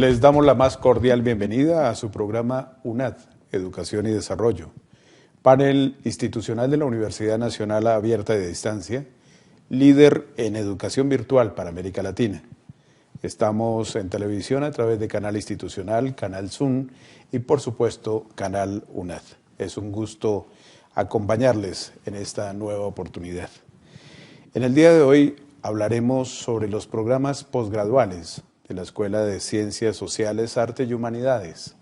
Les damos la más cordial bienvenida a su programa UNAD, Educación y Desarrollo, panel institucional de la Universidad Nacional Abierta de Distancia, líder en educación virtual para América Latina. Estamos en televisión a través de Canal Institucional, Canal Zoom y, por supuesto, Canal UNAD. Es un gusto acompañarles en esta nueva oportunidad. En el día de hoy hablaremos sobre los programas posgraduales de la Escuela de Ciencias Sociales, Arte y Humanidades,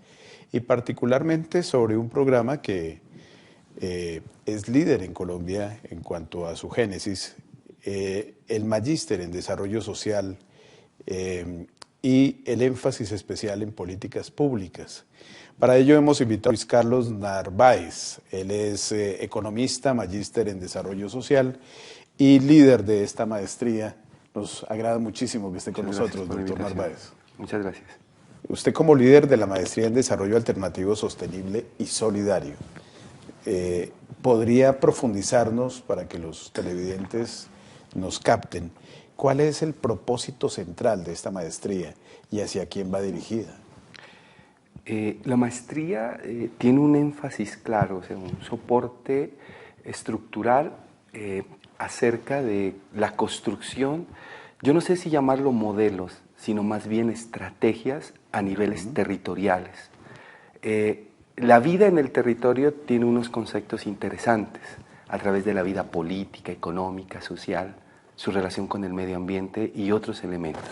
y particularmente sobre un programa que es líder en Colombia en cuanto a su génesis, el Magíster en Desarrollo Social y el énfasis especial en políticas públicas. Para ello hemos invitado a Luis Carlos Narváez. Él es economista, magíster en Desarrollo Social y líder de esta maestría. Nos agrada muchísimo que esté con nosotros, doctor Narváez. Muchas gracias. Usted, como líder de la maestría en Desarrollo Alternativo, Sostenible y Solidario, ¿podría profundizarnos para que los televidentes nos capten cuál es el propósito central de esta maestría y hacia quién va dirigida? La maestría tiene un énfasis claro, o sea, un soporte estructural acerca de la construcción, yo no sé si llamarlo modelos, sino más bien estrategias a niveles territoriales. La vida en el territorio tiene unos conceptos interesantes a través de la vida política, económica, social, su relación con el medio ambiente y otros elementos.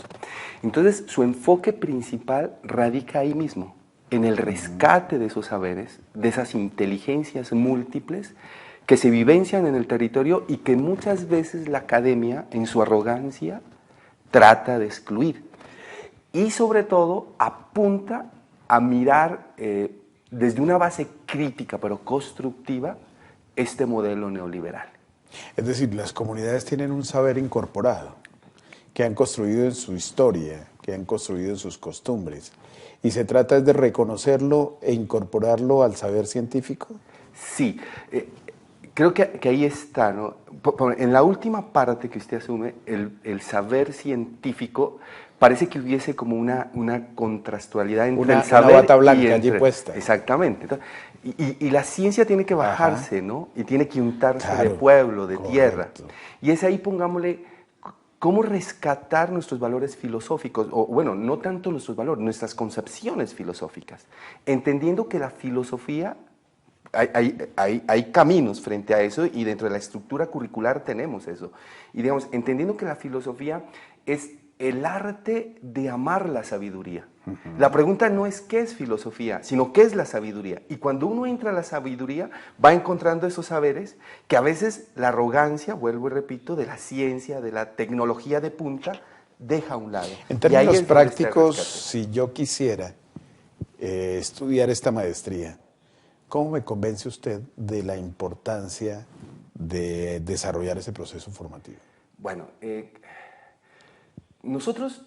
Entonces, su enfoque principal radica ahí mismo, en el rescate de esos saberes, de esas inteligencias múltiples que se vivencian en el territorio y que muchas veces la academia, en su arrogancia, trata de excluir. Y sobre todo apunta a mirar desde una base crítica pero constructiva este modelo neoliberal. Es decir, las comunidades tienen un saber incorporado que han construido en su historia, que han construido en sus costumbres, y se trata de reconocerlo e incorporarlo al saber científico. Sí, creo que ahí está, ¿no? En la última parte que usted asume, el saber científico, parece que hubiese como una contrastualidad entre el saber una bata blanca y allí puesta. Exactamente. Entonces, y la ciencia tiene que bajarse, ¿no? Y tiene que untarse Claro, de pueblo, de correcto. tierra. Y es ahí, pongámosle, cómo rescatar nuestros valores filosóficos, o bueno, no tanto nuestros valores, nuestras concepciones filosóficas, entendiendo que la filosofía, hay caminos frente a eso y dentro de la estructura curricular tenemos eso. Y digamos, entendiendo que la filosofía es el arte de amar la sabiduría. La pregunta no es qué es filosofía, sino qué es la sabiduría. Y cuando uno entra a la sabiduría, va encontrando esos saberes que a veces la arrogancia, vuelvo y repito, de la ciencia, de la tecnología de punta, deja a un lado. En términos prácticos, si yo quisiera estudiar esta maestría, ¿cómo me convence usted de la importancia de desarrollar ese proceso formativo? Bueno, nosotros,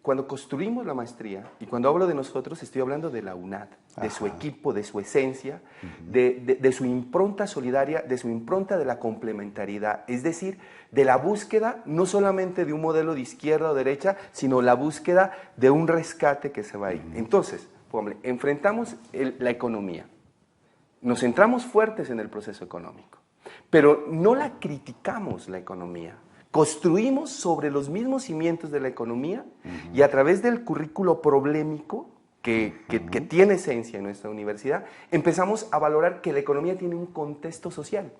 cuando construimos la maestría, y cuando hablo de nosotros, estoy hablando de la UNAD, de su equipo, de su esencia, de su impronta solidaria, de su impronta de la complementariedad, es decir, de la búsqueda no solamente de un modelo de izquierda o derecha, sino la búsqueda de un rescate que se va ahí. Entonces, enfrentamos la economía, nos centramos fuertes en el proceso económico, pero no la criticamos la economía. Construimos sobre los mismos cimientos de la economía y a través del currículo problemático que tiene esencia en nuestra universidad, empezamos a valorar que la economía tiene un contexto social.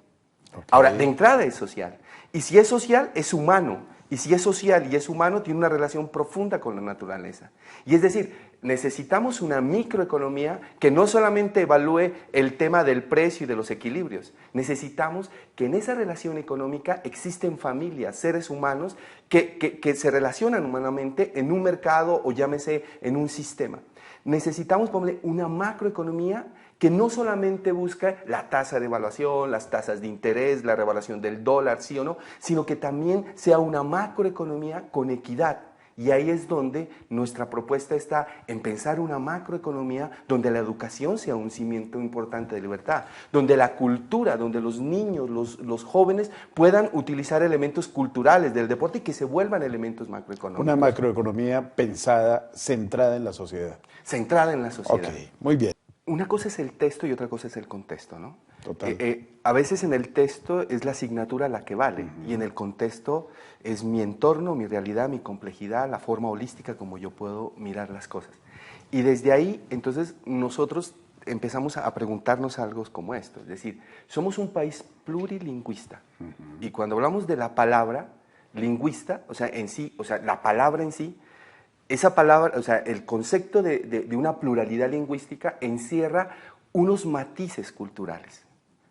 Okay. Ahora, de entrada es social. Y si es social, es humano. Y si es social y es humano, tiene una relación profunda con la naturaleza. Y es decir, necesitamos una microeconomía que no solamente evalúe el tema del precio y de los equilibrios. Necesitamos que en esa relación económica existen familias, seres humanos que se relacionan humanamente en un mercado o llámese en un sistema. Necesitamos una macroeconomía que no solamente busca la tasa de evaluación, las tasas de interés, la revaluación del dólar, sí o no, sino que también sea una macroeconomía con equidad Y ahí es donde nuestra propuesta está en pensar una macroeconomía donde la educación sea un cimiento importante de libertad, donde la cultura, donde los niños, los jóvenes puedan utilizar elementos culturales del deporte y que se vuelvan elementos macroeconómicos. Una macroeconomía pensada, centrada en la sociedad. Centrada en la sociedad. Ok, muy bien. Una cosa es el texto y otra cosa es el contexto, ¿no? Total. A veces en el texto es la asignatura la que vale y en el contexto es mi entorno, mi realidad, mi complejidad, la forma holística como yo puedo mirar las cosas. Y desde ahí, entonces, nosotros empezamos a preguntarnos algo como esto, es decir, somos un país plurilingüista y cuando hablamos de la palabra lingüista, o sea, en sí, o sea, la palabra en sí, esa palabra, o sea, el concepto de una pluralidad lingüística encierra unos matices culturales.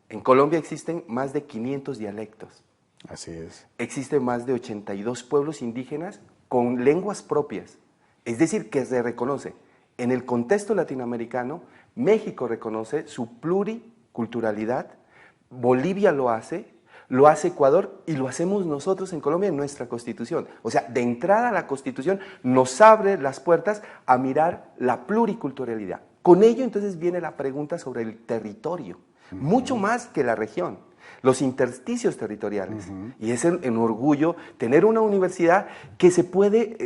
En Colombia existen más de 500 dialectos. Así es. Existen más de 82 pueblos indígenas con lenguas propias. Es decir, que se reconoce. En el contexto latinoamericano, México reconoce su pluriculturalidad, Bolivia lo hace Ecuador y lo hacemos nosotros en Colombia en nuestra Constitución. O sea, de entrada la Constitución nos abre las puertas a mirar la pluriculturalidad. Con ello entonces viene la pregunta sobre el territorio, mucho más que la región, los intersticios territoriales. Y es un orgullo tener una universidad que se puede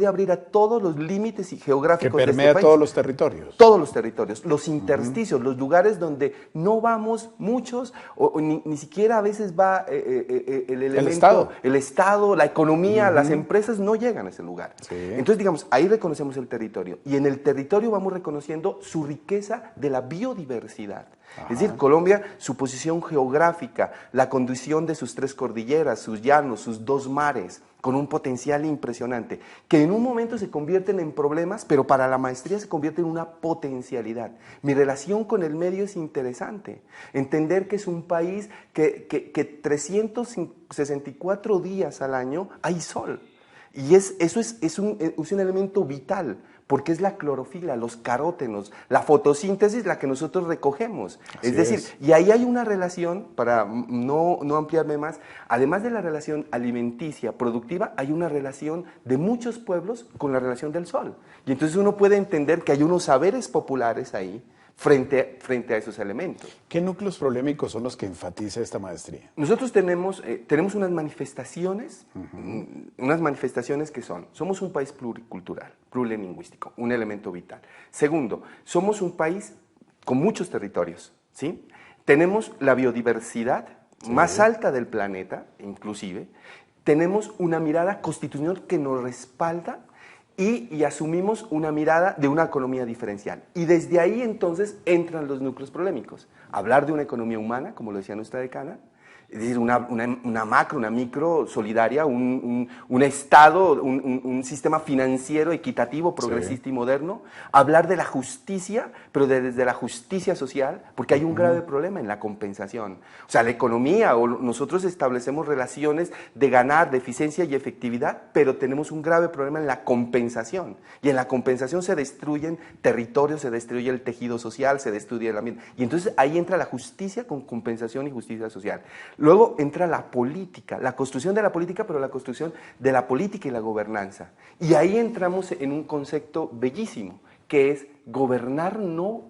abrir a todos los límites geográficos que de este permea país. todos los territorios. Todos los territorios, los intersticios, los lugares donde no vamos muchos, o ni siquiera a veces va el elemento, el Estado, la economía, las empresas no llegan a ese lugar. Sí. Entonces, digamos, ahí reconocemos el territorio y en el territorio vamos reconociendo su riqueza de la biodiversidad. Es decir, Colombia, su posición geográfica, la condición de sus 3 cordilleras, sus llanos, sus 2 mares, con un potencial impresionante, que en un momento se convierten en problemas, pero para la maestría se convierte en una potencialidad. Mi relación con el medio es interesante. Entender que es un país que 364 días al año hay sol. Y eso es un elemento vital, porque es la clorofila, los carótenos, la fotosíntesis la que nosotros recogemos. Es decir, y ahí hay una relación, para no ampliarme más, además de la relación alimenticia, productiva, hay una relación de muchos pueblos con la relación del sol. Y entonces uno puede entender que hay unos saberes populares ahí, frente a esos elementos. ¿Qué núcleos problemáticos son los que enfatiza esta maestría? Nosotros tenemos unas manifestaciones que somos un país pluricultural, plurilingüístico, un elemento vital. Segundo, somos un país con muchos territorios, ¿sí? Tenemos la biodiversidad más alta del planeta, inclusive. Tenemos una mirada constitucional que nos respalda y asumimos una mirada de una economía diferencial. Y desde ahí entonces entran los núcleos polémicos. Hablar de una economía humana, como lo decía nuestra decana, es decir, una macro, una micro solidaria, un Estado, un sistema financiero equitativo, progresista y moderno. Hablar de la justicia, pero desde la justicia social, porque hay un grave problema en la compensación. O sea, la economía, o nosotros establecemos relaciones de ganar, de eficiencia y efectividad, pero tenemos un grave problema en la compensación. Y en la compensación se destruyen territorios, se destruye el tejido social, se destruye el ambiente. Y entonces ahí entra la justicia con compensación y justicia social. Luego entra la política, la construcción de la política, pero la construcción de la política y la gobernanza. Y ahí entramos en un concepto bellísimo, que es gobernar no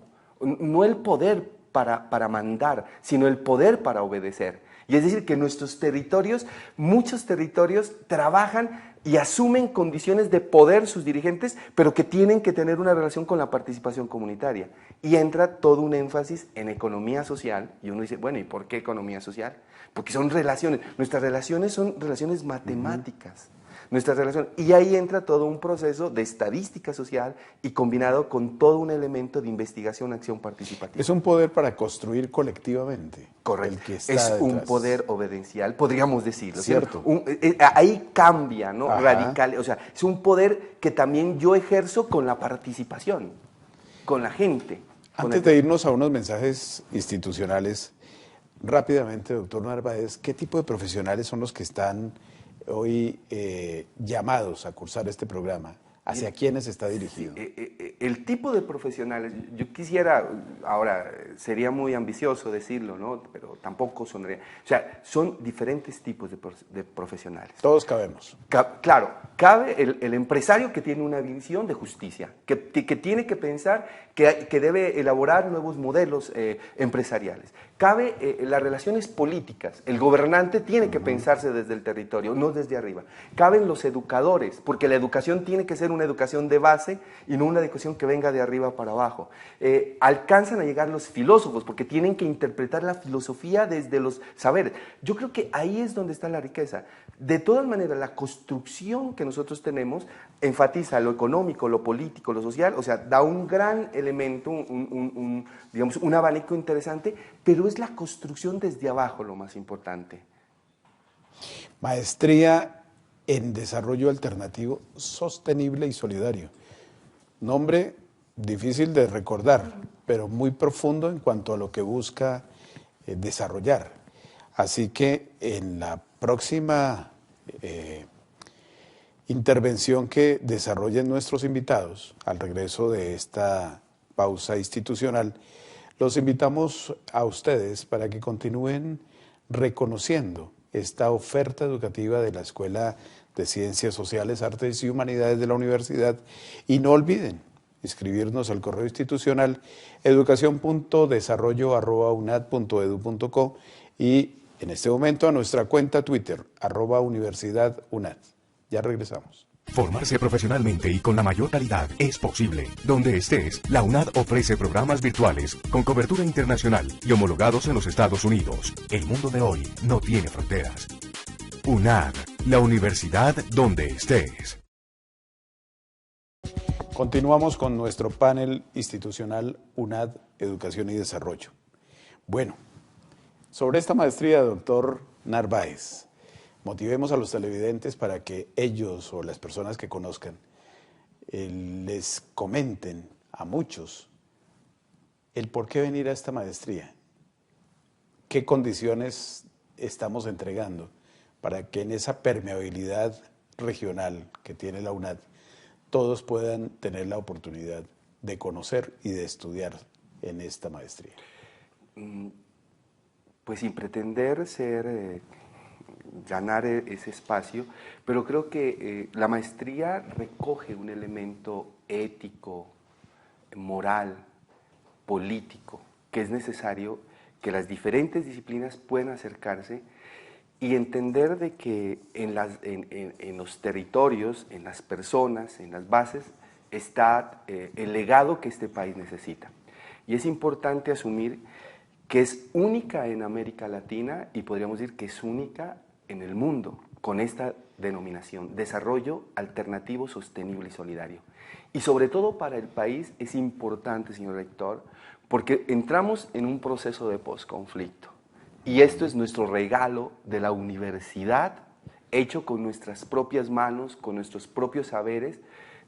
el poder para mandar, sino el poder para obedecer. Y es decir, que nuestros territorios, muchos territorios, trabajan y asumen condiciones de poder sus dirigentes, pero que tienen que tener una relación con la participación comunitaria. Y entra todo un énfasis en economía social, y uno dice, bueno, ¿y por qué economía social? Porque son relaciones, nuestras relaciones son relaciones matemáticas. Nuestras relaciones, y ahí entra todo un proceso de estadística social y combinado con todo un elemento de investigación, acción participativa. Es un poder para construir colectivamente. Correcto. El que está es detrás. Un poder obedencial, podríamos decirlo. Cierto. Ahí cambia, ¿no? Ajá. Radical. O sea, es un poder que también yo ejerzo con la participación, con la gente. Antes de irnos a unos mensajes institucionales, rápidamente, doctor Narváez, ¿qué tipo de profesionales son los que están hoy llamados a cursar este programa? ¿Hacia quiénes está dirigido? El tipo de profesionales, yo quisiera, ahora sería muy ambicioso decirlo, ¿no? Pero tampoco sonaría. O sea, son diferentes tipos de profesionales. Todos cabemos. Claro, cabe el empresario que tiene una visión de justicia, que tiene que pensar que debe elaborar nuevos modelos empresariales. Cabe las relaciones políticas. El gobernante tiene que pensarse desde el territorio, no desde arriba. Caben los educadores, porque la educación tiene que ser una educación de base y no una educación que venga de arriba para abajo. Alcanzan a llegar los filósofos, porque tienen que interpretar la filosofía desde los saberes. Yo creo que ahí es donde está la riqueza. De todas maneras, la construcción que nosotros tenemos enfatiza lo económico, lo político, lo social, o sea, da un gran elemento, digamos, un abanico interesante, pero es la construcción desde abajo lo más importante. Maestría en Desarrollo Alternativo Sostenible y Solidario. Nombre difícil de recordar, pero muy profundo en cuanto a lo que busca desarrollar. Así que en la próxima intervención que desarrollen nuestros invitados al regreso de esta pausa institucional, los invitamos a ustedes para que continúen reconociendo esta oferta educativa de la Escuela de Ciencias Sociales, Artes y Humanidades de la Universidad y no olviden inscribirnos al correo institucional educación.desarrollo@unad.edu.co y en este momento a nuestra cuenta Twitter @universidadunad. Ya regresamos. Formarse profesionalmente y con la mayor calidad es posible. Donde estés, la UNAD ofrece programas virtuales con cobertura internacional y homologados en los Estados Unidos. El mundo de hoy no tiene fronteras. UNAD, la universidad donde estés. Continuamos con nuestro panel institucional UNAD, Educación y Desarrollo. Bueno, sobre esta maestría, doctor Narváez, motivemos a los televidentes para que ellos o las personas que conozcan les comenten a muchos el por qué venir a esta maestría, qué condiciones estamos entregando para que en esa permeabilidad regional que tiene la UNAD todos puedan tener la oportunidad de conocer y de estudiar en esta maestría. Pues sin pretender ganar ese espacio, pero creo que la maestría recoge un elemento ético, moral, político, que es necesario que las diferentes disciplinas puedan acercarse y entender de que en los territorios, en las personas, en las bases, está el legado que este país necesita. Y es importante asumir que es única en América Latina y podríamos decir que es única en el mundo con esta denominación, desarrollo alternativo, sostenible y solidario. Y sobre todo para el país es importante, señor rector, porque entramos en un proceso de posconflicto. Y esto es nuestro regalo de la universidad, hecho con nuestras propias manos, con nuestros propios saberes,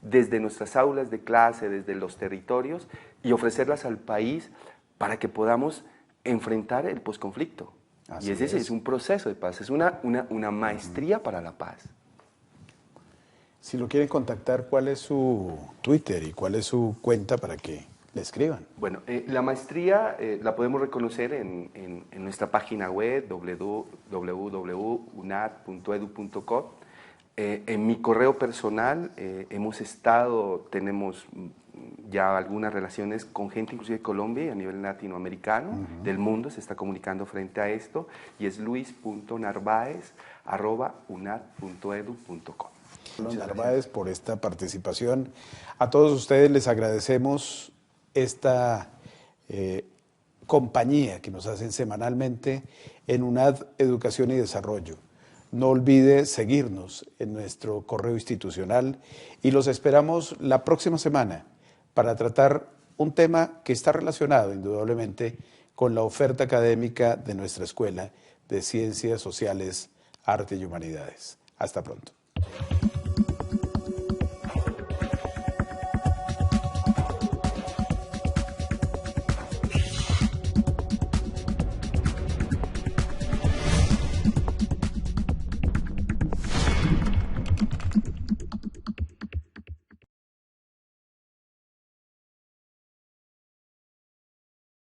desde nuestras aulas de clase, desde los territorios, y ofrecerlas al país para que podamos enfrentar el posconflicto. Y ese es un proceso de paz, es una maestría para la paz. Si lo quieren contactar, ¿cuál es su Twitter y cuál es su cuenta para que le escriban? Bueno, la maestría la podemos reconocer en nuestra página web www.unad.edu.co. En mi correo personal tenemos ya algunas relaciones con gente inclusive de Colombia y a nivel latinoamericano, del mundo, se está comunicando frente a esto, y es luis.narvaez@unad.edu.co. Narváez, por esta participación. A todos ustedes les agradecemos esta compañía que nos hacen semanalmente en UNAD Educación y Desarrollo. No olvide seguirnos en nuestro correo institucional y los esperamos la próxima semana para tratar un tema que está relacionado indudablemente con la oferta académica de nuestra Escuela de Ciencias Sociales, Arte y Humanidades. Hasta pronto.